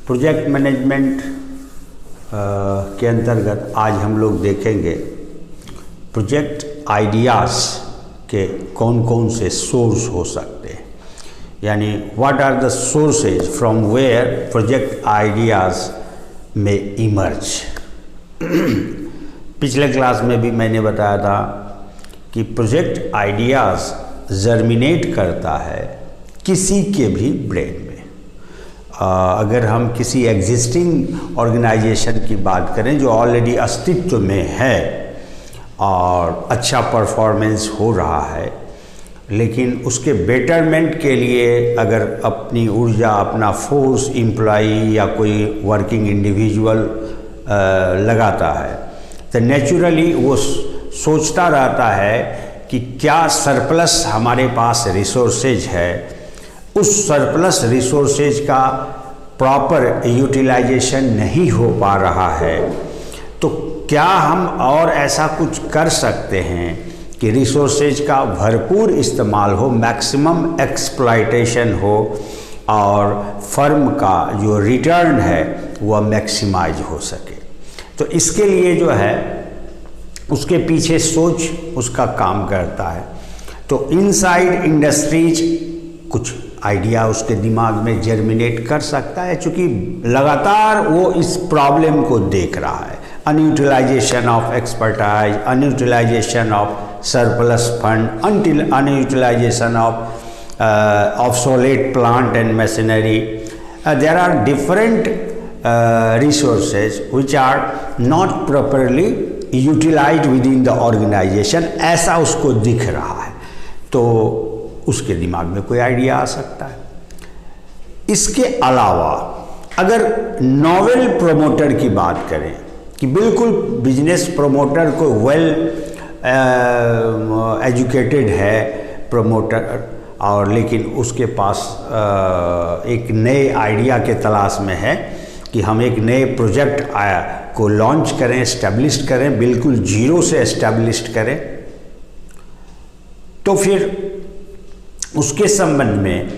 Project management के अंतर्गत आज हम लोग देखेंगे प्रोजेक्ट आइडियाज़ के कौन कौन से सोर्स हो सकते हैं, यानी what are the sources from where project ideas may emerge. पिछले क्लास में भी मैंने बताया था कि प्रोजेक्ट आइडियाज़ जर्मिनेट करता है किसी के भी ब्रेन में। अगर हम किसी एग्जिस्टिंग ऑर्गेनाइजेशन की बात करें जो ऑलरेडी अस्तित्व में है और अच्छा परफॉर्मेंस हो रहा है, लेकिन उसके बेटरमेंट के लिए अगर अपनी ऊर्जा, अपना फोर्स, एम्प्लॉई या कोई वर्किंग इंडिविजुअल लगाता है, तो नेचुरली वो सोचता रहता है कि क्या सरप्लस हमारे पास रिसोर्सेज है, उस सरप्लस रिसोर्सेज का प्रॉपर यूटिलाइजेशन नहीं हो पा रहा है, तो क्या हम और ऐसा कुछ कर सकते हैं कि रिसोर्सेज का भरपूर इस्तेमाल हो, मैक्सिमम एक्सप्लॉयटेशन हो और फर्म का जो रिटर्न है वह मैक्सिमाइज हो सके। तो इसके लिए जो है उसके पीछे सोच उसका काम करता है। तो इनसाइड इंडस्ट्रीज कुछ आइडिया उसके दिमाग में जर्मिनेट कर सकता है, चूँकि लगातार वो इस प्रॉब्लम को देख रहा है, unutilisation of expertise, unutilisation of surplus fund, unutilisation of obsolete plant and machinery. There are different resources which are not properly utilized within the organization, ऐसा उसको दिख रहा है, तो उसके दिमाग में कोई आइडिया आ सकता है। इसके अलावा अगर नोवेल प्रमोटर की बात करें कि बिल्कुल बिजनेस प्रमोटर को वेल एजुकेटेड है प्रमोटर, और लेकिन उसके पास एक नए आइडिया के तलाश में है कि हम एक नए प्रोजेक्ट को लॉन्च करें, एस्टेब्लिश करें, बिल्कुल जीरो से एस्टेब्लिश करें, तो फिर उसके संबंध में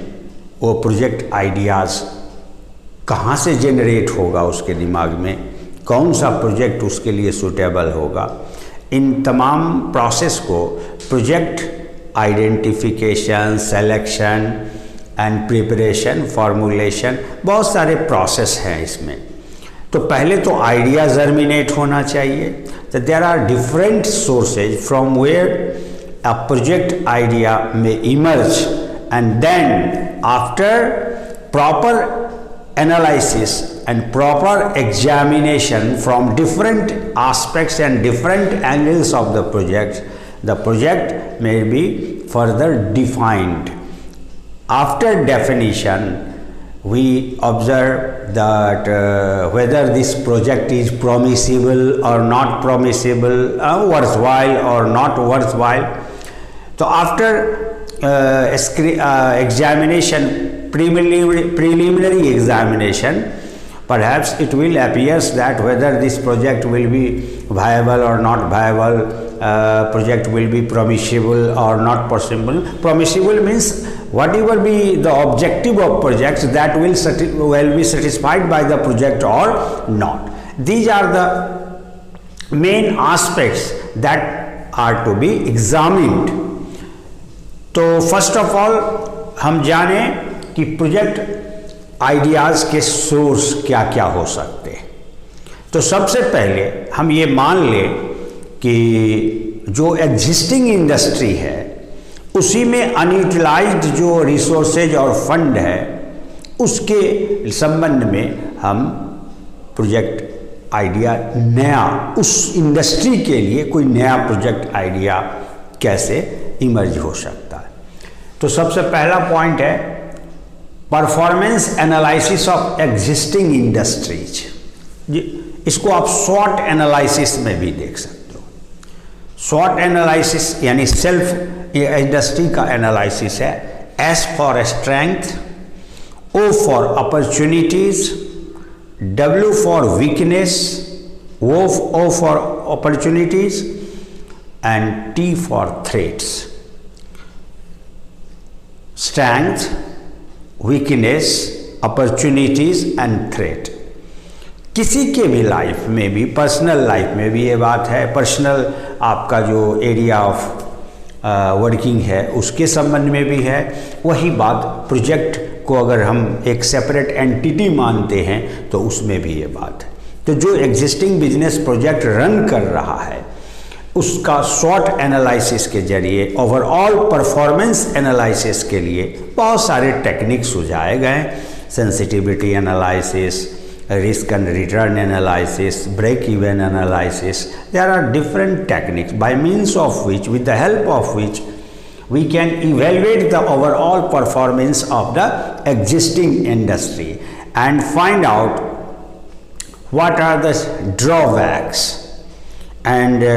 वो प्रोजेक्ट आइडियाज़ कहाँ से जनरेट होगा, उसके दिमाग में कौन सा प्रोजेक्ट उसके लिए सूटेबल होगा, इन तमाम प्रोसेस को project identification, selection and preparation, formulation, बहुत सारे प्रोसेस हैं इसमें। तो पहले तो आइडिया जर्मिनेट होना चाहिए। तो there are different sources from where a project idea may emerge, and then after proper analysis and proper examination from different aspects and different angles of the project may be further defined. After definition, we observe that whether this project is promisable or not promisable, worthwhile or not worthwhile. So after examination, preliminary examination, perhaps it will appear that whether this project will be viable or not viable, project will be promisable or not possible. Promisable means whatever be the objective of projects, that will be satisfied by the project or not. These are the main aspects that are to be examined. तो first of all हम जाने कि project ideas के source क्या क्या हो सकते हैं। तो सबसे पहले हम ये मान लें कि जो एग्जिस्टिंग इंडस्ट्री है उसी में अनयूटिलाइज्ड जो रिसोर्सेज और फंड है, उसके संबंध में हम प्रोजेक्ट आइडिया नया, उस इंडस्ट्री के लिए कोई नया प्रोजेक्ट आइडिया कैसे इमर्ज हो सकता है। तो सबसे पहला पॉइंट है performance analysis of existing industries. इसको आप स्वॉट एनालिसिस में भी देख सकते हो। स्वॉट एनालिसिस यानी सेल्फ इंडस्ट्री का एनालिसिस है। S for strength, O for opportunities, W for weakness, O for opportunities and T for threats. strength, weakness, opportunities and threat. किसी के भी लाइफ में भी, पर्सनल लाइफ में भी ये बात है, पर्सनल आपका जो एरिया ऑफ वर्किंग है उसके संबंध में भी है। वही बात प्रोजेक्ट को अगर हम एक सेपरेट एंटिटी मानते हैं तो उसमें भी ये बात है। तो जो एग्जिस्टिंग बिजनेस प्रोजेक्ट रन कर रहा है उसका शॉर्ट एनालिसिस के जरिए ओवरऑल परफॉर्मेंस एनालिसिस के लिए बहुत सारे टेक्निक्स सुझाए गए। Sensitivity analysis, risk and return analysis, break even analysis. There are different techniques by means of which, with the help of which, we can evaluate the overall performance of the existing industry and find out what are the drawbacks and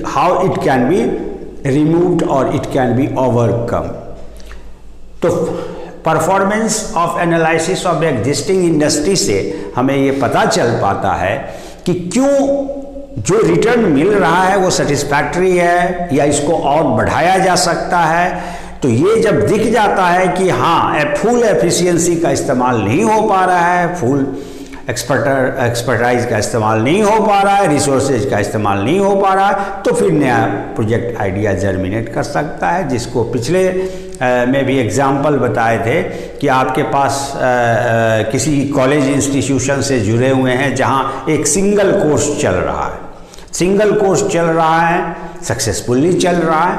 how it can be removed or it can be overcome. तो performance of analysis of existing industry से हमें ये पता चल पाता है कि क्यों जो रिटर्न मिल रहा है वो सेटिस्फैक्ट्री है या इसको और बढ़ाया जा सकता है। तो ये जब दिख जाता है कि हाँ फुल एफिशिएंसी का इस्तेमाल नहीं हो पा रहा है, फुल एक्सपर्टाइज का इस्तेमाल नहीं हो पा रहा है, रिसोर्सेज का इस्तेमाल नहीं हो पा रहा है, तो फिर नया प्रोजेक्ट आइडिया जर्मिनेट कर सकता है। जिसको पिछले में भी एग्जाम्पल बताए थे कि आपके पास किसी कॉलेज इंस्टीट्यूशन से जुड़े हुए हैं जहां एक सिंगल कोर्स चल रहा है, सिंगल कोर्स चल रहा है, सक्सेसफुली चल रहा है,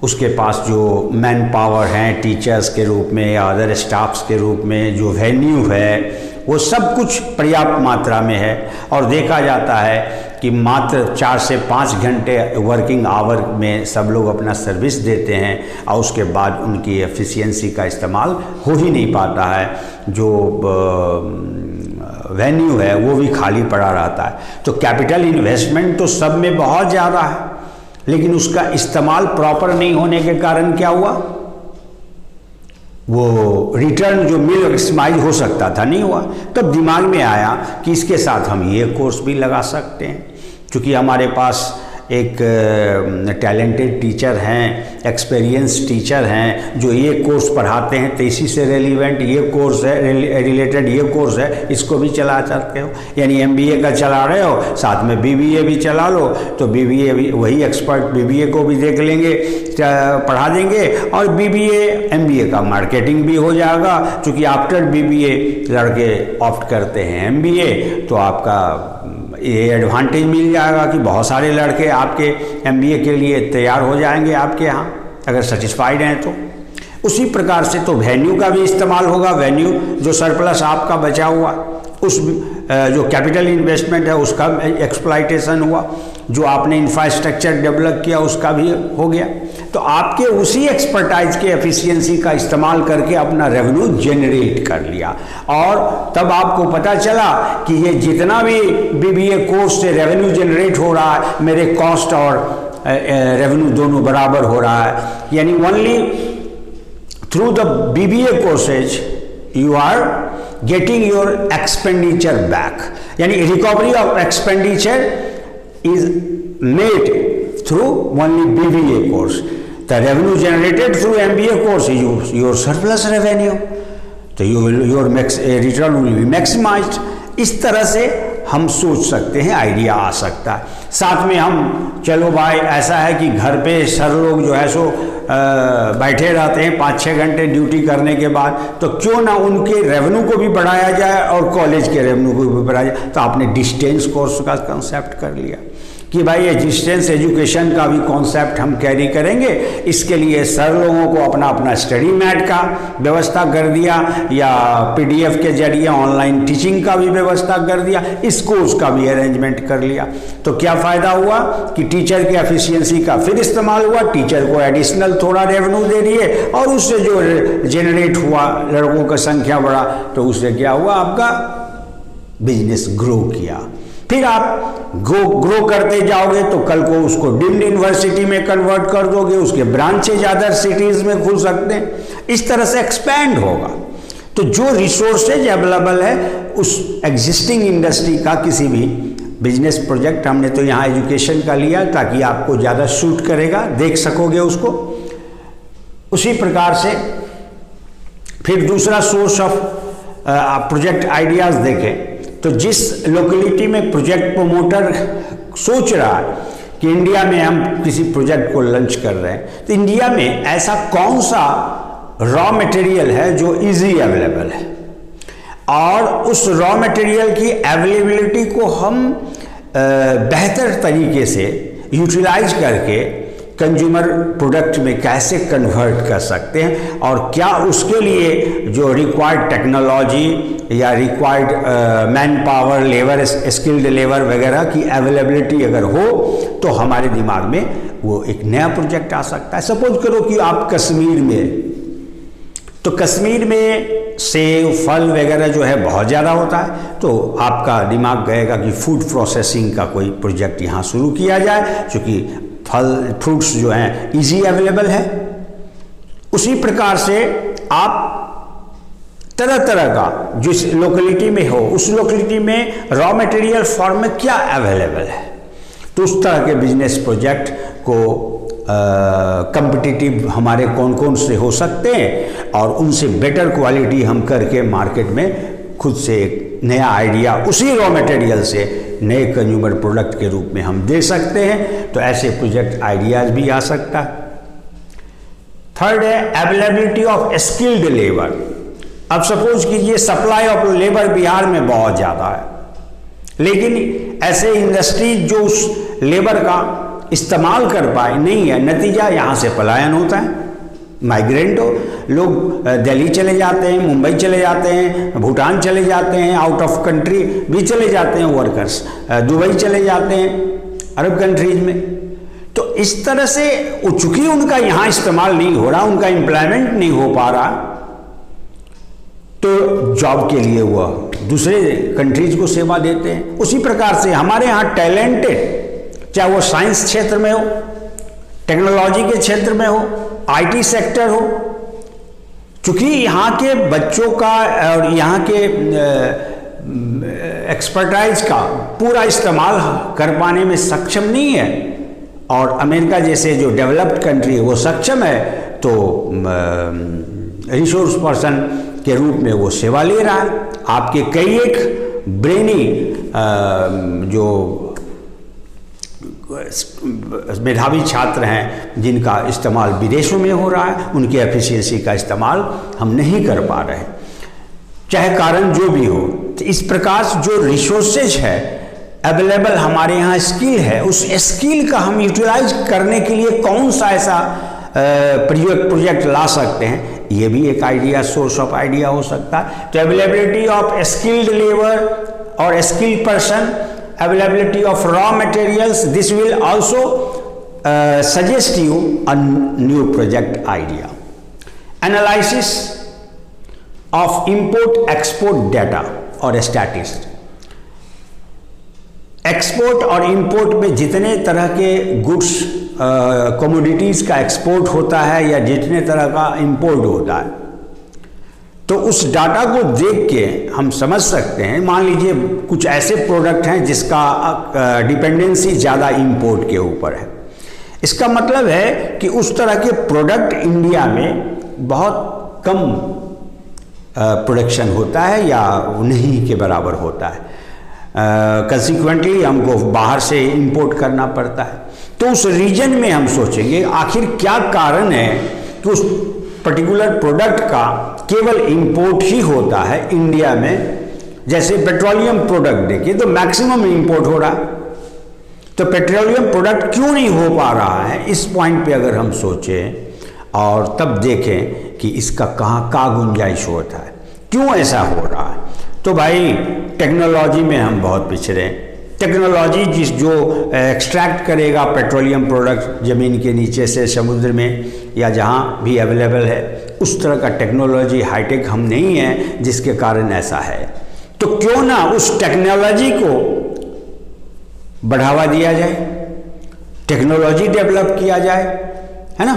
उसके पास जो मैन पावर हैं टीचर्स के रूप में या अदर स्टाफ्स के रूप में, जो वेन्यू है वो सब कुछ पर्याप्त मात्रा में है और देखा जाता है कि मात्र 4 से 5 घंटे वर्किंग आवर में सब लोग अपना सर्विस देते हैं और उसके बाद उनकी एफिशिएंसी का इस्तेमाल हो ही नहीं पाता है, जो वेन्यू है वो भी खाली पड़ा रहता है। तो कैपिटल इन्वेस्टमेंट तो सब में बहुत ज़्यादा है, लेकिन उसका इस्तेमाल प्रॉपर नहीं होने के कारण क्या हुआ, वो रिटर्न जो मैक्सिमाइज हो सकता था नहीं हुआ। तब दिमाग में आया कि इसके साथ हम ये कोर्स भी लगा सकते हैं, क्योंकि हमारे पास एक टैलेंटेड टीचर हैं, एक्सपीरियंस टीचर हैं जो ये कोर्स पढ़ाते हैं, तो इसी से रेलिवेंट ये कोर्स है, रिलेटेड ये कोर्स है, इसको भी चला सकते हो। यानी MBA का चला रहे हो, साथ में BBA भी चला लो, तो BBA भी वही एक्सपर्ट BBA को भी देख लेंगे, पढ़ा देंगे, और BBA MBA का मार्केटिंग भी हो जाएगा। क्योंकि आफ्टर BBA लड़के ऑप्ट करते हैं MBA, तो आपका ये एडवांटेज मिल जाएगा कि बहुत सारे लड़के आपके MBA के लिए तैयार हो जाएंगे आपके यहाँ, अगर सेटिस्फाइड हैं तो। उसी प्रकार से तो वेन्यू का भी इस्तेमाल होगा, वेन्यू जो सरप्लस आपका बचा हुआ, उस जो कैपिटल इन्वेस्टमेंट है उसका एक्सप्लॉइटेशन हुआ, जो आपने इंफ्रास्ट्रक्चर डेवलप किया उसका भी हो गया। तो आपके उसी एक्सपर्टाइज के एफिशिएंसी का इस्तेमाल करके अपना रेवेन्यू जनरेट कर लिया, और तब आपको पता चला कि ये जितना भी BBA कोर्स से रेवेन्यू जनरेट हो रहा है, मेरे कॉस्ट और रेवेन्यू दोनों बराबर हो रहा है। यानी only through the BBA courses you are getting your expenditure back, यानी recovery of expenditure is made through only BBA course. The revenue generated through MBA course is your surplus revenue. तो your return will be maximized. इस तरह से हम सोच सकते हैं, idea आ सकता है। साथ में हम चलो भाई ऐसा है कि घर पे सर लोग जो है सो बैठे रहते हैं 5-6 घंटे ड्यूटी करने के बाद, तो क्यों ना उनके रेवेन्यू को भी बढ़ाया जाए और कॉलेज के रेवेन्यू को भी बढ़ाया जाए। तो आपने डिस्टेंस कोर्स का कंसेप्ट कर लिया कि भाई ये डिस्टेंस एजुकेशन का भी कॉन्सेप्ट हम कैरी करेंगे। इसके लिए सर लोगों को अपना अपना स्टडी मैट का व्यवस्था कर दिया, या PDF के जरिए ऑनलाइन टीचिंग का भी व्यवस्था कर दिया, इस कोर्स का भी अरेंजमेंट कर लिया। तो क्या फ़ायदा हुआ कि टीचर के एफिशिएंसी का फिर इस्तेमाल हुआ, टीचर को एडिशनल थोड़ा रेवेन्यू दे दिए, और उससे जो जनरेट हुआ लड़कों का संख्या बढ़ा, तो उससे क्या हुआ, आपका बिजनेस ग्रो किया। फिर आप ग्रो करते जाओगे तो कल को उसको डीम्ड यूनिवर्सिटी में कन्वर्ट कर दोगे, उसके ब्रांचेज अदर सिटीज में खुल सकते हैं, इस तरह से एक्सपैंड होगा। तो जो रिसोर्सेज अवेलेबल है उस एग्जिस्टिंग इंडस्ट्री का किसी भी बिजनेस प्रोजेक्ट, हमने तो यहाँ एजुकेशन का लिया ताकि आपको ज़्यादा सूट करेगा, देख सकोगे उसको। उसी प्रकार से फिर दूसरा सोर्स ऑफ प्रोजेक्ट आइडियाज़ देखें तो जिस लोकेलिटी में प्रोजेक्ट प्रमोटर सोच रहा है कि इंडिया में हम किसी प्रोजेक्ट को लॉन्च कर रहे हैं, तो इंडिया में ऐसा कौन सा रॉ मटेरियल है जो इजी अवेलेबल है, और उस रॉ मटेरियल की अवेलेबिलिटी को हम बेहतर तरीके से यूटिलाइज करके कंज्यूमर प्रोडक्ट में कैसे कन्वर्ट कर सकते हैं, और क्या उसके लिए जो रिक्वायर्ड टेक्नोलॉजी या required man power, labour, skilled labour वगैरह की अवेलेबिलिटी अगर हो तो हमारे दिमाग में वो एक नया प्रोजेक्ट आ सकता है। सपोज करो कि आप कश्मीर में, तो कश्मीर में सेब, फल वगैरह जो है बहुत ज़्यादा होता है, तो आपका दिमाग गएगा कि फूड प्रोसेसिंग का कोई प्रोजेक्ट यहाँ शुरू किया जाए, क्योंकि फल फ्रूट्स जो हैं इजी अवेलेबल है। उसी प्रकार से आप तरह तरह का जिस लोकेलिटी में हो उस लोकेलिटी में रॉ मटेरियल फॉर्म में क्या अवेलेबल है, तो उस तरह के बिजनेस प्रोजेक्ट को कम्पिटिटिव हमारे कौन कौन से हो सकते हैं, और उनसे बेटर क्वालिटी हम करके मार्केट में खुद से एक नया आइडिया उसी रॉ मटेरियल से नए कंज्यूमर प्रोडक्ट के रूप में हम दे सकते हैं। तो ऐसे प्रोजेक्ट आइडियाज भी आ सकता है। थर्ड है अवेलेबिलिटी ऑफ स्किल्ड लेबर। अब सपोज कीजिए सप्लाई ऑफ लेबर बिहार में बहुत ज़्यादा है, लेकिन ऐसे इंडस्ट्रीज जो उस लेबर का इस्तेमाल कर पाए नहीं है, नतीजा यहाँ से पलायन होता है। माइग्रेंट हो, लोग दिल्ली चले जाते हैं, मुंबई चले जाते हैं, भूटान चले जाते हैं, आउट ऑफ कंट्री भी चले जाते हैं वर्कर्स, दुबई चले जाते हैं अरब कंट्रीज में। तो इस तरह से चूंकि उनका यहाँ इस्तेमाल नहीं हो रहा, उनका एम्प्लॉयमेंट नहीं हो पा रहा, तो जॉब के लिए वह दूसरे कंट्रीज को सेवा देते हैं। उसी प्रकार से हमारे यहाँ टैलेंटेड, चाहे वो साइंस क्षेत्र में हो, टेक्नोलॉजी के क्षेत्र में हो, आईटी सेक्टर हो, क्योंकि यहाँ के बच्चों का और यहाँ के एक्सपर्टाइज का पूरा इस्तेमाल कर पाने में सक्षम नहीं है, और अमेरिका जैसे जो डेवलप्ड कंट्री है वो सक्षम है, तो रिसोर्स पर्सन के रूप में वो सेवा ले रहा है। आपके कई एक ब्रेनी जो मेधावी छात्र हैं जिनका इस्तेमाल विदेशों में हो रहा है, उनकी एफिशिएंसी का इस्तेमाल हम नहीं कर पा रहे हैं, चाहे कारण जो भी हो। तो इस प्रकार से जो रिसोर्सेज है अवेलेबल हमारे यहाँ, स्किल है, उस स्किल का हम यूटिलाइज करने के लिए कौन सा ऐसा प्रोजेक्ट ला सकते हैं, ये भी एक आइडिया, सोर्स ऑफ आइडिया हो सकता है। तो अवेलेबिलिटी ऑफ स्किल्ड लेबर और skilled person, availability of raw materials, this will also suggest you a new project idea. Analysis of import export data or statistics. Export और import में जितने तरह के गुड्स कमोडिटीज़ का एक्सपोर्ट होता है या जितने तरह का इंपोर्ट होता है, तो उस डाटा को देख के हम समझ सकते हैं। मान लीजिए कुछ ऐसे प्रोडक्ट हैं जिसका डिपेंडेंसी ज़्यादा इंपोर्ट के ऊपर है, इसका मतलब है कि उस तरह के प्रोडक्ट इंडिया में बहुत कम प्रोडक्शन होता है या नहीं के बराबर होता है। कंसिक्वेंटली हमको बाहर से इंपोर्ट करना पड़ता है। तो उस रीजन में हम सोचेंगे आखिर क्या कारण है कि उस पर्टिकुलर प्रोडक्ट का केवल इंपोर्ट ही होता है इंडिया में। जैसे पेट्रोलियम प्रोडक्ट देखिए तो मैक्सिमम इंपोर्ट हो रहा है, तो पेट्रोलियम प्रोडक्ट क्यों नहीं हो पा रहा है, इस पॉइंट पे अगर हम सोचें और तब देखें कि इसका कहाँ गुंजाइश होता है, क्यों ऐसा हो रहा है, तो भाई टेक्नोलॉजी में हम बहुत पिछड़े हैं। टेक्नोलॉजी जो एक्सट्रैक्ट करेगा पेट्रोलियम प्रोडक्ट ज़मीन के नीचे से समुद्र में या जहाँ भी अवेलेबल है, उस तरह का टेक्नोलॉजी हाईटेक हम नहीं है, जिसके कारण ऐसा है। तो क्यों ना उस टेक्नोलॉजी को बढ़ावा दिया जाए, टेक्नोलॉजी डेवलप किया जाए, है ना।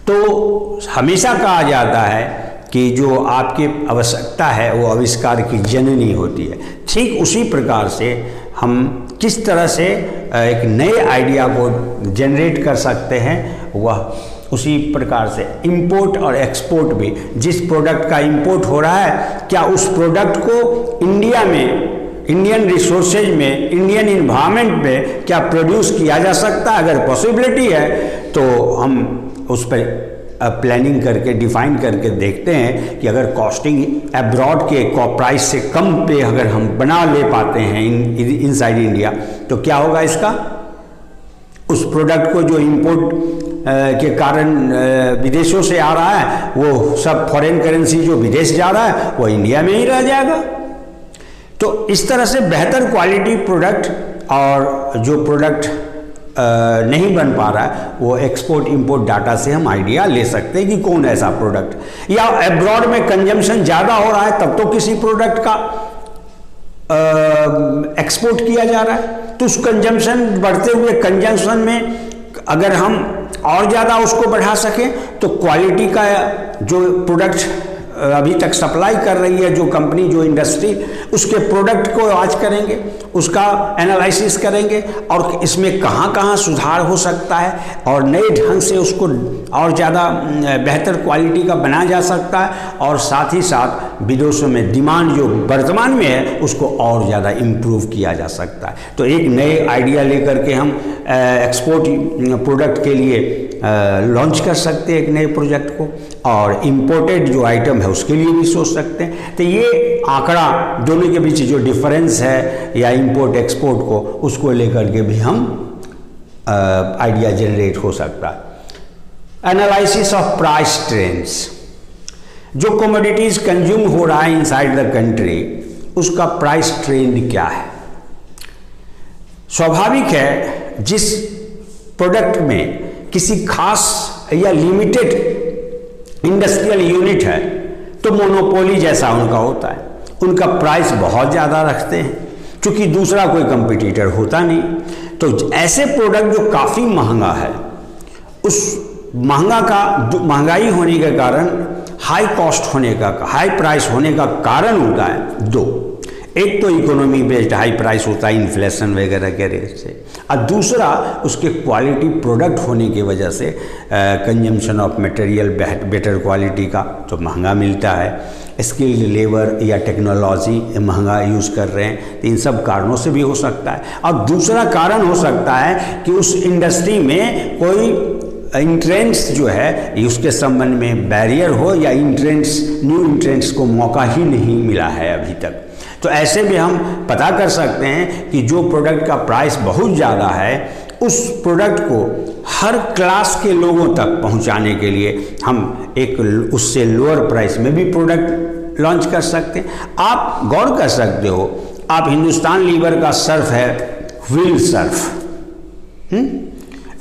तो हमेशा कहा जाता है कि जो आपकी आवश्यकता है वो आविष्कार की जननी होती है। ठीक उसी प्रकार से हम किस तरह से एक नए आइडिया को जनरेट कर सकते हैं, वह उसी प्रकार से इंपोर्ट और एक्सपोर्ट भी, जिस प्रोडक्ट का इंपोर्ट हो रहा है क्या उस प्रोडक्ट को इंडिया में, इंडियन रिसोर्सेज में, इंडियन इन्वायरमेंट में क्या प्रोड्यूस किया जा सकता है? अगर पॉसिबिलिटी है तो हम उस पर प्लानिंग करके डिफाइन करके देखते हैं कि अगर कॉस्टिंग एब्रॉड के प्राइस से कम पे अगर हम बना ले पाते हैं इनसाइड इंडिया तो क्या होगा इसका? उस प्रोडक्ट को जो इंपोर्ट के कारण विदेशों से आ रहा है वो सब फॉरेन करेंसी जो विदेश जा रहा है वो इंडिया में ही रह जाएगा। तो इस तरह से बेहतर क्वालिटी प्रोडक्ट और जो प्रोडक्ट नहीं बन पा रहा है वो एक्सपोर्ट इंपोर्ट डाटा से हम आइडिया ले सकते हैं कि कौन ऐसा प्रोडक्ट, या एब्रॉड में कंजम्पशन ज़्यादा हो रहा है तब तो किसी प्रोडक्ट का एक्सपोर्ट किया जा रहा है, तो उस कंजम्पशन बढ़ते हुए कंजम्पशन में अगर हम और ज़्यादा उसको बढ़ा सकें तो क्वालिटी का जो प्रोडक्ट अभी तक सप्लाई कर रही है जो कंपनी, जो इंडस्ट्री, उसके प्रोडक्ट को आज करेंगे, उसका एनालिसिस करेंगे और इसमें कहाँ कहाँ सुधार हो सकता है और नए ढंग से उसको और ज़्यादा बेहतर क्वालिटी का बनाया जा सकता है, और साथ ही साथ विदेशों में डिमांड जो वर्तमान में है उसको और ज़्यादा इम्प्रूव किया जा सकता है। तो एक नए आइडिया लेकर के हम एक्सपोर्ट प्रोडक्ट के लिए लॉन्च कर सकते हैं एक नए प्रोजेक्ट को, और इम्पोर्टेड जो आइटम है उसके लिए भी सोच सकते हैं। तो ये आंकड़ा दोनों के बीच जो डिफरेंस है या इंपोर्ट एक्सपोर्ट को, उसको लेकर के भी हम आइडिया जनरेट हो सकता है। एनालिसिस ऑफ प्राइस ट्रेंड्स, जो कमोडिटीज कंज्यूम हो रहा है इनसाइड द कंट्री उसका प्राइस ट्रेंड क्या है। स्वाभाविक है जिस प्रोडक्ट में किसी खास या लिमिटेड इंडस्ट्रियल यूनिट है तो मोनोपोली जैसा उनका होता है, उनका प्राइस बहुत ज़्यादा रखते हैं क्योंकि दूसरा कोई कंपटीटर होता नहीं। तो ऐसे प्रोडक्ट जो काफ़ी महंगा है, उस महंगाई होने के कारण, हाई कॉस्ट होने का, हाई प्राइस होने का कारण होता है दो। एक तो इकोनॉमी बेस्ड हाई प्राइस होता है इन्फ्लेशन वगैरह के रेट से, और दूसरा उसके क्वालिटी प्रोडक्ट होने की वजह से consumption of material better quality का तो महंगा मिलता है, स्किल्ड लेबर या टेक्नोलॉजी महंगा यूज़ कर रहे हैं, तो इन सब कारणों से भी हो सकता है। और दूसरा कारण हो सकता है कि उस इंडस्ट्री में कोई इंट्रेंट्स जो है उसके संबंध में बैरियर हो, या न्यू इंट्रेंट्स को मौका ही नहीं मिला है अभी तक। तो ऐसे में हम पता कर सकते हैं कि जो प्रोडक्ट का प्राइस बहुत ज़्यादा है उस प्रोडक्ट को हर क्लास के लोगों तक पहुंचाने के लिए हम एक उससे लोअर प्राइस में भी प्रोडक्ट लॉन्च कर सकते हैं। आप गौर कर सकते हो, आप हिंदुस्तान लीवर का सर्फ है व्हील सर्फ,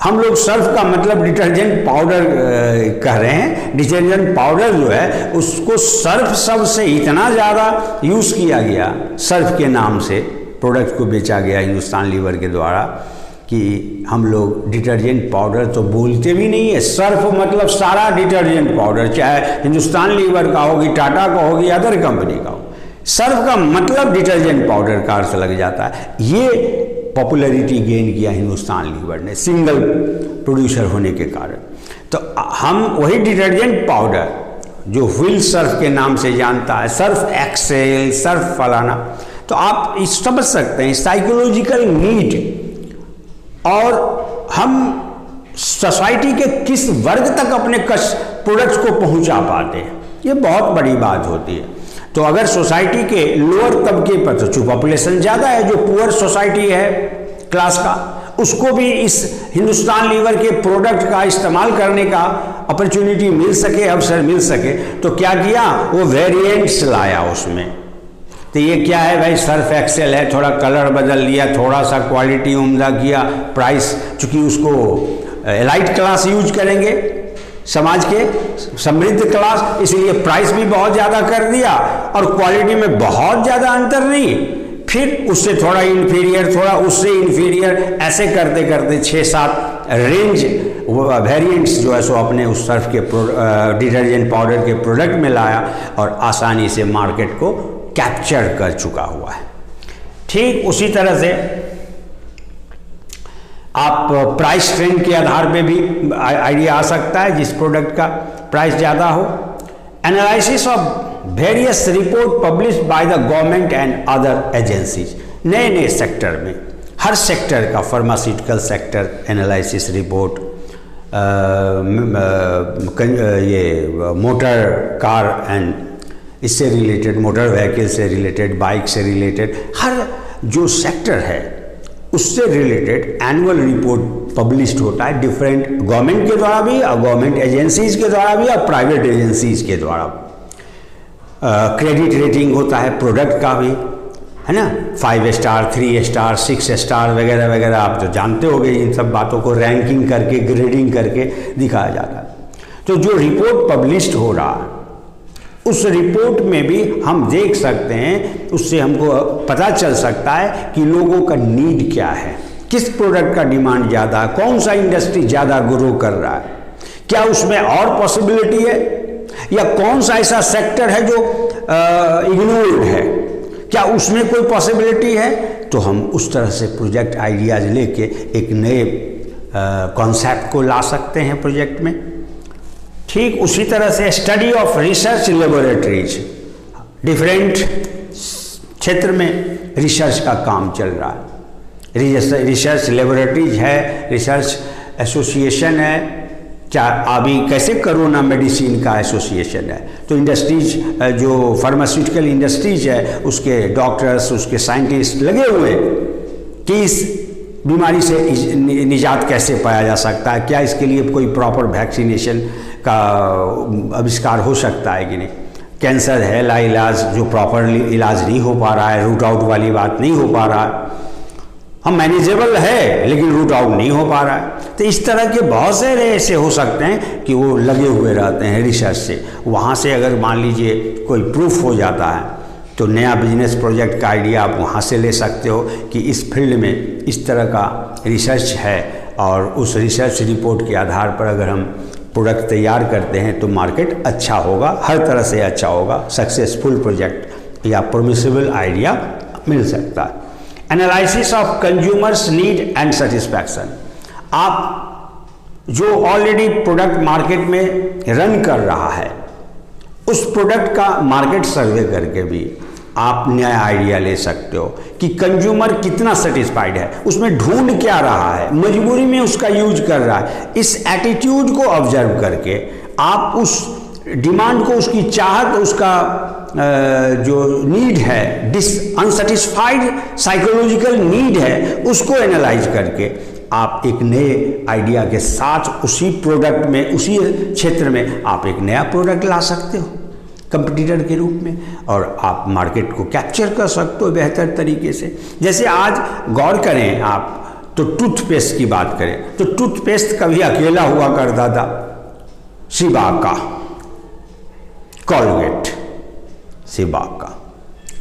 हम लोग सर्फ का मतलब डिटर्जेंट पाउडर कह रहे हैं। डिटर्जेंट पाउडर जो है उसको सर्फ शब्द से इतना ज़्यादा यूज़ किया गया, सर्फ के नाम से प्रोडक्ट को बेचा गया हिंदुस्तान लीवर के द्वारा, कि हम लोग डिटर्जेंट पाउडर तो बोलते भी नहीं है। सर्फ मतलब सारा डिटर्जेंट पाउडर, चाहे हिंदुस्तान लीवर का होगी, टाटा का होगी, अदर कंपनी का हो, सर्फ का मतलब डिटर्जेंट पाउडर का अर्थ लग जाता है। ये पॉपुलैरिटी गेन किया हिंदुस्तान लीवर ने सिंगल प्रोड्यूसर होने के कारण। तो हम वही डिटर्जेंट पाउडर जो व्हील सर्फ के नाम से जानता है, सर्फ एक्सेल, सर्फ फलाना, तो आप समझ सकते हैं साइकोलॉजिकल नीड और हम सोसाइटी के किस वर्ग तक अपने प्रोडक्ट्स को पहुंचा पाते हैं, ये बहुत बड़ी बात होती है। तो अगर सोसाइटी के लोअर तबके पर, तो जो पॉपुलेशन ज़्यादा है, जो पुअर सोसाइटी है क्लास का, उसको भी इस हिंदुस्तान लीवर के प्रोडक्ट का इस्तेमाल करने का अपॉर्चुनिटी मिल सके, अवसर मिल सके, तो क्या किया, वो वेरिएंट्स लाया उसमें। तो ये क्या है भाई, सर्फ एक्सेल है, थोड़ा कलर बदल लिया, थोड़ा सा क्वालिटी उम्दा किया, प्राइस, चूँकि उसको एलाइट क्लास यूज करेंगे, समाज के समृद्ध क्लास, इसलिए प्राइस भी बहुत ज़्यादा कर दिया और क्वालिटी में बहुत ज़्यादा अंतर नहीं, फिर उससे थोड़ा इन्फीरियर, थोड़ा उससे इन्फीरियर, ऐसे करते करते 6-7 रेंज वेरिएंट्स जो है सो अपने उस सर्फ के डिटर्जेंट पाउडर के प्रोडक्ट में लाया और आसानी से मार्केट को कैप्चर कर चुका हुआ है। ठीक उसी तरह से आप प्राइस ट्रेंड के आधार पे भी आइडिया आ सकता है जिस प्रोडक्ट का प्राइस ज़्यादा हो। Analysis of various report publish by the government and other agencies, नए नए सेक्टर में, हर सेक्टर का, फार्मास्यूटिकल सेक्टर एनालिसिस रिपोर्ट, ये मोटर कार एंड इससे रिलेटेड, मोटर व्हीकल से रिलेटेड, बाइक से रिलेटेड, हर जो सेक्टर है उससे रिलेटेड एनुअल रिपोर्ट पब्लिश्ड होता है डिफरेंट गवर्नमेंट के द्वारा भी और गवर्नमेंट एजेंसीज के द्वारा भी और प्राइवेट एजेंसीज के द्वारा। क्रेडिट रेटिंग होता है प्रोडक्ट का भी, है ना, 5 स्टार, 3 स्टार, 6 स्टार वगैरह वगैरह, आप तो जानते होंगे इन सब बातों को, रैंकिंग करके, ग्रेडिंग करके दिखाया जाता है। तो जो रिपोर्ट पब्लिश्ड हो रहा है उस रिपोर्ट में भी हम देख सकते हैं, उससे हमको पता चल सकता है कि लोगों का नीड क्या है, किस प्रोडक्ट का डिमांड ज़्यादा है, कौन सा इंडस्ट्री ज़्यादा ग्रो कर रहा है, क्या उसमें और पॉसिबिलिटी है, या कौन सा ऐसा सेक्टर है जो इग्नोर्ड है, क्या उसमें कोई पॉसिबिलिटी है। तो हम उस तरह से प्रोजेक्ट आइडियाज़ लेके एक नए कॉन्सेप्ट को ला सकते हैं प्रोजेक्ट में। ठीक उसी तरह से study of research laboratories, different क्षेत्र में रिसर्च का काम चल रहा है, रिसर्च लेबोरेटरीज है, रिसर्च एसोसिएशन है, चाहे अभी कैसे कोरोना मेडिसिन का एसोसिएशन है, तो इंडस्ट्रीज जो फार्मास्यूटिकल इंडस्ट्रीज है उसके डॉक्टर्स, उसके साइंटिस्ट लगे हुए कि इस बीमारी से निजात कैसे पाया जा सकता है, क्या इसके लिए कोई प्रॉपर वैक्सीनेशन का आविष्कार हो सकता है कि नहीं, कैंसर है लाइलाज जो प्रॉपरली इलाज नहीं हो पा रहा है, रूट आउट वाली बात नहीं हो पा रहा है, हम मैनेजेबल है लेकिन रूट आउट नहीं हो पा रहा है। तो इस तरह के बहुत से ऐसे हो सकते हैं कि वो लगे हुए रहते हैं रिसर्च से, वहाँ से अगर मान लीजिए कोई प्रूफ हो जाता है तो नया बिजनेस प्रोजेक्ट का आइडिया आप वहाँ से ले सकते हो कि इस फील्ड में इस तरह का रिसर्च है, और उस रिसर्च रिपोर्ट के आधार पर अगर हम प्रोडक्ट तैयार करते हैं तो मार्केट अच्छा होगा, हर तरह से अच्छा होगा, सक्सेसफुल प्रोजेक्ट या परमिसिबल आइडिया मिल सकता है। Analysis of consumers need and satisfaction, आप जो ऑलरेडी प्रोडक्ट मार्केट में रन कर रहा है उस प्रोडक्ट का मार्केट सर्वे करके भी आप नया आइडिया ले सकते हो कि कंज्यूमर कितना सेटिस्फाइड है, उसमें ढूंढ क्या रहा है, मजबूरी में उसका यूज कर रहा है। इस एटीट्यूड को ऑब्जर्व करके आप उस डिमांड को, उसकी चाहत, उसका जो नीड है, अनसेटिस्फाइड साइकोलॉजिकल नीड है, उसको एनालाइज करके आप एक नए आइडिया के साथ उसी प्रोडक्ट में, उसी क्षेत्र में आप एक नया प्रोडक्ट ला सकते हो कंपटीटर के रूप में, और आप मार्केट को कैप्चर कर सकते हो बेहतर तरीके से। जैसे आज गौर करें आप तो टूथपेस्ट की बात करें तो टूथपेस्ट कभी अकेला हुआ करता था, शिबा का, कॉलगेट, शिबा का,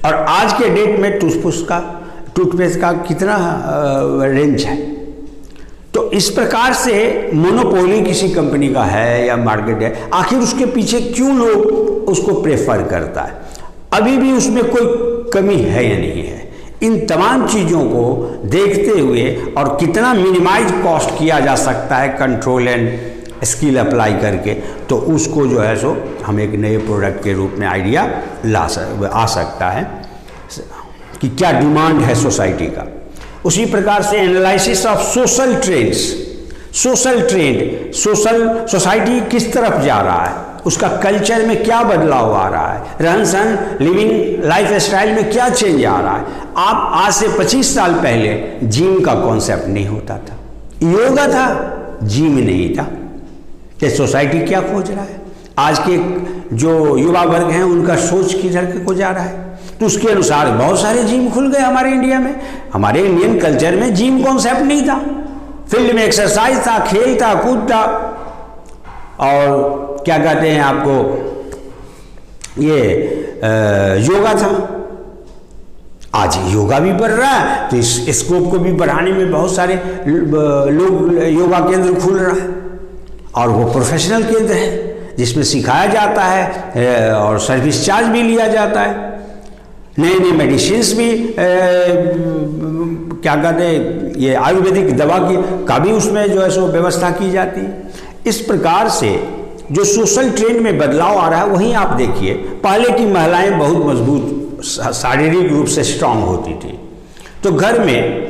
और आज के डेट में टूथपेस्ट का कितना रेंज है। तो इस प्रकार से मोनोपोली किसी कंपनी का है या मार्केट है, आखिर उसके पीछे क्यों लोग उसको प्रेफर करता है, अभी भी उसमें कोई कमी है या नहीं है। इन तमाम चीज़ों को देखते हुए और कितना मिनिमाइज कॉस्ट किया जा सकता है कंट्रोल एंड स्किल अप्लाई करके, तो उसको जो है सो हम एक नए प्रोडक्ट के रूप में आइडिया आ सकता है कि क्या डिमांड है सोसाइटी का। उसी प्रकार से analysis of social trends, society किस तरफ जा रहा है, उसका कल्चर में क्या बदलाव आ रहा है, रहन सहन, लिविंग लाइफ स्टाइल में क्या चेंज आ रहा है। आप आज से 25 साल पहले जिम का कॉन्सेप्ट नहीं होता था, योगा था, जिम नहीं था। कि सोसाइटी क्या खोज रहा है, आज के जो युवा वर्ग हैं उनका सोच किधर को जा रहा है, तो उसके अनुसार बहुत सारे जिम खुल गए हमारे इंडिया में। हमारे इंडियन कल्चर में जिम कॉन्सेप्ट नहीं था, फील्ड में एक्सरसाइज था, खेल था, कूद था, और क्या कहते हैं आपको, ये योगा था। आज योगा भी बढ़ रहा है, तो इस स्कोप को भी बढ़ाने में बहुत सारे लोग योगा केंद्र खुल रहा है, और वो प्रोफेशनल केंद्र है जिसमें सिखाया जाता है और सर्विस चार्ज भी लिया जाता है। नए नए मेडिसिन्स भी क्या कहते हैं, ये आयुर्वेदिक दवा की का भी उसमें जो है सो व्यवस्था की जाती है। इस प्रकार से जो सोशल ट्रेंड में बदलाव आ रहा है, वहीं आप देखिए पहले की महिलाएं बहुत मजबूत शारीरिक रूप से स्ट्रांग होती थी, तो घर में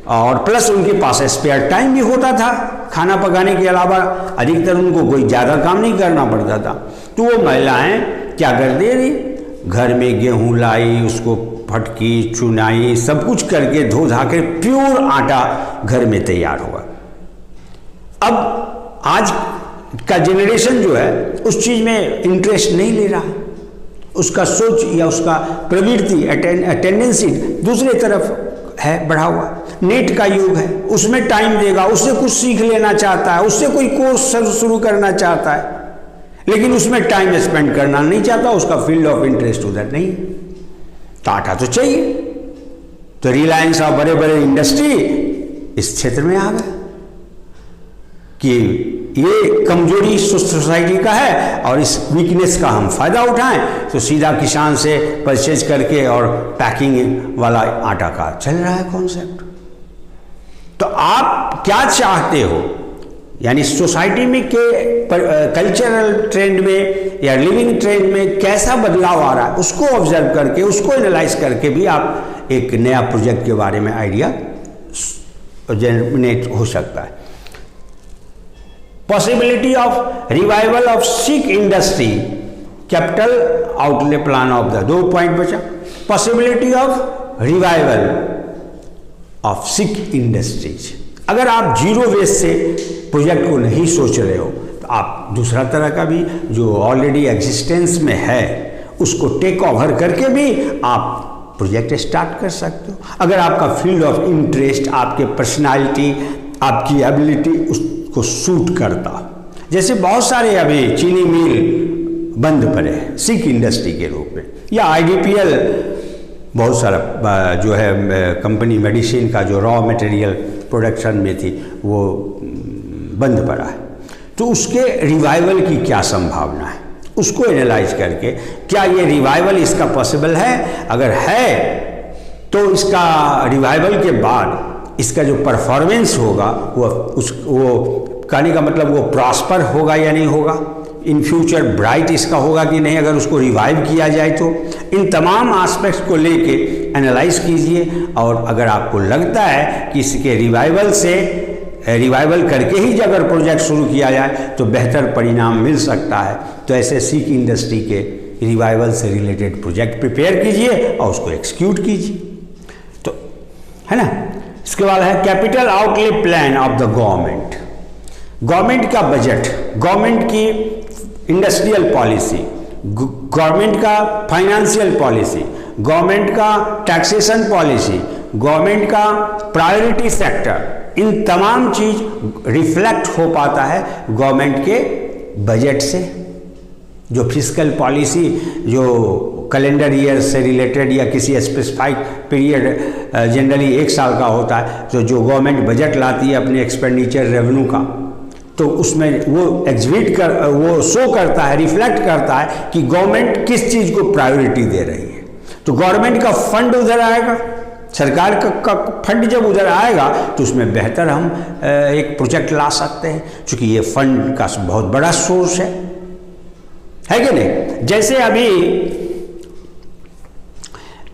और प्लस उनके पास स्पेयर टाइम भी होता था, खाना पकाने के अलावा अधिकतर उनको कोई ज़्यादा काम नहीं करना पड़ता था। तो वो महिलाएं क्या करती थी, घर में गेहूं लाई, उसको फटकी चुनाई, सब कुछ करके धो धा के प्योर आटा घर में तैयार होगा। अब आज का जनरेशन जो है उस चीज़ में इंटरेस्ट नहीं ले रहा, उसका सोच या उसका प्रवृत्ति टेंडेंसी दूसरे तरफ है बढ़ा हुआ। नेट का युग है, उसमें टाइम देगा, उससे कुछ सीख लेना चाहता है, उससे कोई कोर्स शुरू करना चाहता है, लेकिन उसमें टाइम स्पेंड करना नहीं चाहता, उसका फील्ड ऑफ इंटरेस्ट उधर नहीं। तो आटा तो चाहिए, तो रिलायंस और बड़े बड़े इंडस्ट्री इस क्षेत्र में आ गए कि ये कमजोरी सोसाइटी का है और इस वीकनेस का हम फायदा उठाएं, तो सीधा किसान से परचेज करके और पैकिंग वाला आटा का चल रहा है कॉन्सेप्ट। तो आप क्या चाहते हो, यानी सोसाइटी में के कल्चरल ट्रेंड में या लिविंग ट्रेंड में कैसा बदलाव आ रहा है, उसको ऑब्जर्व करके, उसको एनालाइज करके भी आप एक नया प्रोजेक्ट के बारे में आइडिया जनरेट हो सकता है। Possibility of revival of Sikh industry, capital outlay plan of the 2 point बचा। Possibility of revival of Sikh industries। अगर आप जीरो बेस से प्रोजेक्ट को नहीं सोच रहे हो, तो आप दूसरा तरह का भी जो ऑलरेडी एग्जिस्टेंस में है उसको टेक ओवर करके भी आप प्रोजेक्ट स्टार्ट कर सकते हो। अगर आपका फील्ड ऑफ इंटरेस्ट, आपके पर्सनालिटी, आपकी एबिलिटी को सूट करता, जैसे बहुत सारे अभी चीनी मिल बंद पड़े हैं सिख इंडस्ट्री के रूप में, या IDPL बहुत सारा जो है कंपनी मेडिसिन का जो रॉ मटेरियल प्रोडक्शन में थी वो बंद पड़ा है, तो उसके रिवाइवल की क्या संभावना है, उसको एनालाइज करके क्या ये रिवाइवल इसका पॉसिबल है। अगर है तो इसका रिवाइवल के बाद इसका जो परफॉर्मेंस होगा वो कहने का मतलब वो प्रॉस्पर होगा या नहीं होगा, इन फ्यूचर ब्राइट इसका होगा कि नहीं, अगर उसको रिवाइव किया जाए तो इन तमाम एस्पेक्ट्स को लेके एनालाइज कीजिए। और अगर आपको लगता है कि इसके रिवाइवल करके ही अगर प्रोजेक्ट शुरू किया जाए तो बेहतर परिणाम मिल सकता है, तो ऐसे सिख इंडस्ट्री के रिवाइवल से रिलेटेड प्रोजेक्ट प्रिपेयर कीजिए और उसको एक्सिक्यूट कीजिए, तो है ना। इसके बाद है capital outlay plan of the government. Government का बजट, गवर्नमेंट की इंडस्ट्रियल पॉलिसी, गवर्नमेंट का फाइनेंशियल पॉलिसी, गवर्नमेंट का टैक्सेशन पॉलिसी, गवर्नमेंट का प्रायोरिटी सेक्टर, इन तमाम चीज रिफ्लेक्ट हो पाता है गवर्नमेंट के बजट से। जो फिस्कल पॉलिसी जो कैलेंडर ईयर से रिलेटेड या किसी स्पेसिफाइड पीरियड जनरली 1 साल का होता है, तो जो गवर्नमेंट बजट लाती है अपने एक्सपेंडिचर रेवेन्यू का, तो उसमें वो वो शो करता है, रिफ्लेक्ट करता है कि गवर्नमेंट किस चीज़ को प्रायोरिटी दे रही है। तो गवर्नमेंट का फंड उधर आएगा, सरकार का फंड जब उधर आएगा तो उसमें बेहतर हम एक प्रोजेक्ट ला सकते हैं, क्योंकि ये फंड का बहुत बड़ा सोर्स है कि नहीं। जैसे अभी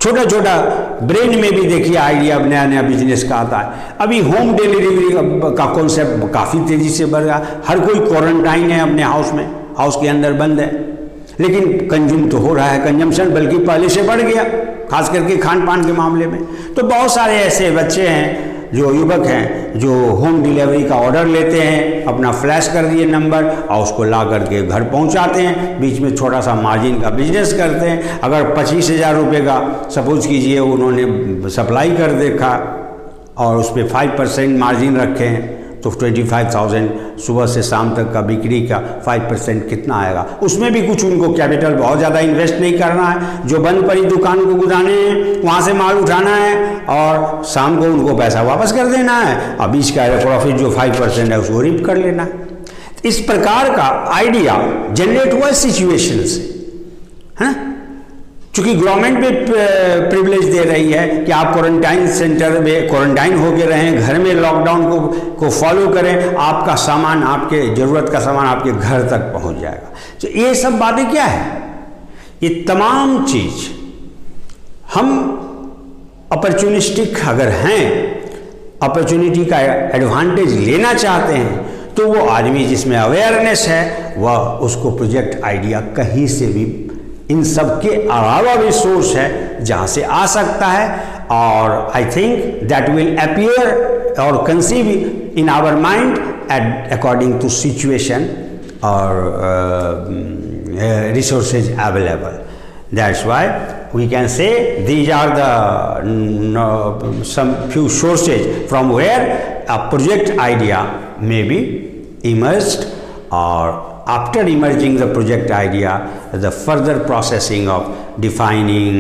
छोटा छोटा ब्रेन में भी देखिए आइडिया, नया नया बिजनेस का आता है। अभी होम डिलीवरी का कॉन्सेप्ट काफ़ी तेज़ी से बढ़ रहा, हर कोई क्वारंटाइन है अपने हाउस के अंदर बंद है, लेकिन कंज्यूम तो हो रहा है, कंजम्पशन बल्कि पहले से बढ़ गया, खास करके खान पान के मामले में। तो बहुत सारे ऐसे बच्चे हैं, जो युवक हैं, जो होम डिलीवरी का ऑर्डर लेते हैं, अपना फ्लैश कर दिए नंबर और उसको ला करके घर पहुंचाते हैं, बीच में छोटा सा मार्जिन का बिजनेस करते हैं। अगर 25,000 रुपये का सपोज कीजिए उन्होंने सप्लाई कर देखा और उस पर 5% मार्जिन रखे हैं, तो 25,000 सुबह से शाम तक का बिक्री का 5% कितना आएगा। उसमें भी कुछ उनको कैपिटल बहुत ज़्यादा इन्वेस्ट नहीं करना है, जो बंद पड़ी दुकान को गुदाने हैं, वहाँ से माल उठाना है और शाम को उनको पैसा वापस कर देना है, और बीच का प्रॉफिट जो 5% है उसको रिप कर लेना है। इस प्रकार का आइडिया जनरेट हुआ सिचुएशन से, है ना। चूँकि गवर्नमेंट भी प्रिविलेज दे रही है कि आप क्वारंटाइन सेंटर में क्वारंटाइन होकर रहें, घर में लॉकडाउन को फॉलो करें, आपका सामान, आपके ज़रूरत का सामान आपके घर तक पहुंच जाएगा। तो ये सब बातें क्या है? ये तमाम चीज़ हम अपॉर्चुनिस्टिक अगर हैं, अपॉर्चुनिटी का एडवांटेज लेना चाहते हैं, तो वो आदमी जिसमें अवेयरनेस है वह उसको प्रोजेक्ट आइडिया कहीं से भी, इन सब के अलावा भी सोर्स है जहाँ से आ सकता है। और I think that will appear और conceive in our mind according to situation और resources available. That's why we can say these are the some few sources from where a project idea may be emerged, or after emerging the project idea, the further processing of defining,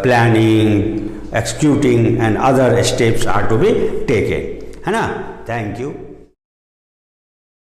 planning, executing and other steps are to be taken. है ना? Thank you.